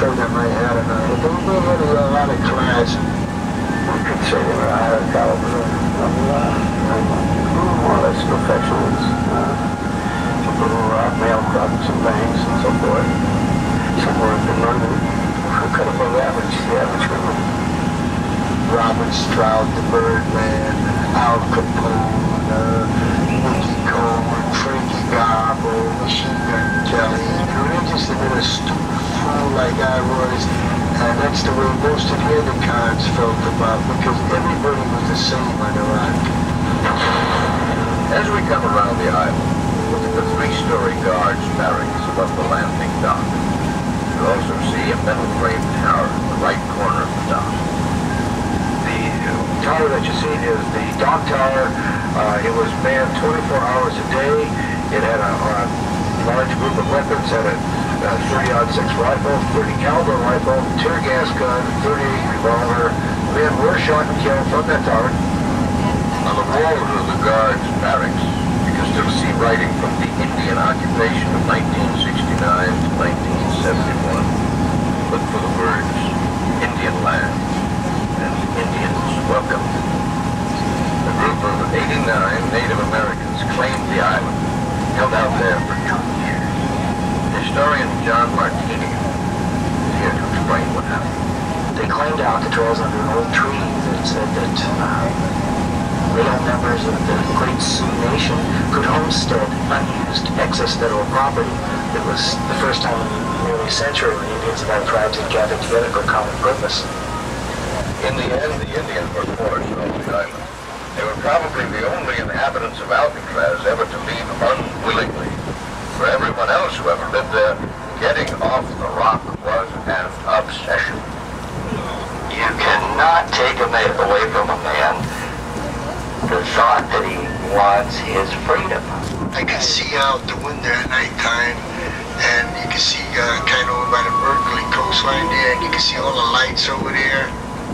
afraid I might have another. But they were really a lot of class. I could say they were a higher caliber of more or less professionals. Some little mail clubs and banks and so forth. Some worked in London. Kind of above average, the average criminal. Robert Stroud, the Birdman, Al Capone, Nicky Coleman, Frankie Garbo, Machine Gun Kelly. They're interested in a stupid fool like I was, and that's the way most of the other cons felt about, because everybody was the same on the rock. As we come around the island, look at the three-story guards barracks above the landing dock. You also see a metal frame tower in the right corner of the dock. The tower that you see is the dock tower. It was manned 24 hours a day. It had a large group of weapons, had a 30-06 rifle, 30 caliber rifle, tear gas gun, 38 revolver. Men were shot and killed from that tower. On the walls of the guards barracks, you can still see writing from the Indian occupation of 1969 to 1971. Look for the words Indian land and Indians welcome. A group of 89 Native Americans claimed the island, held out there for 2 years. Historian John Martini is here to explain what happened. They claimed Alcatraz under an old treaty that said that male members of the Great Sioux Nation could homestead unused excess federal property. It was the first time in nearly a century when Indians of our tribes had gathered together for a common purpose. In the end, the Indians were forced off the island. They were probably the only inhabitants of Alcatraz ever to leave unwillingly. For everyone else who ever lived there, getting off the rock was an obsession. You cannot take away from a man the thought that he wants his freedom. I can see out the window at nighttime, and you can see kind of over by the Berkeley coastline there, and you can see all the lights over there.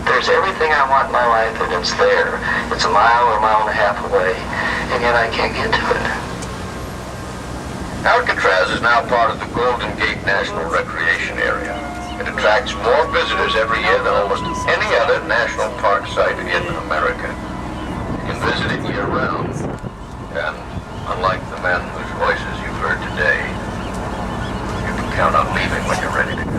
There's everything I want in my life, and it's there. It's a mile or a mile and a half away, and yet I can't get to it. Alcatraz is now part of the Golden Gate National Recreation Area. It attracts more visitors every year than almost any other national park site in America. You can visit it year-round, and unlike the men whose voices you've heard today, you can count on leaving when you're ready to go.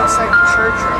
It's like a church.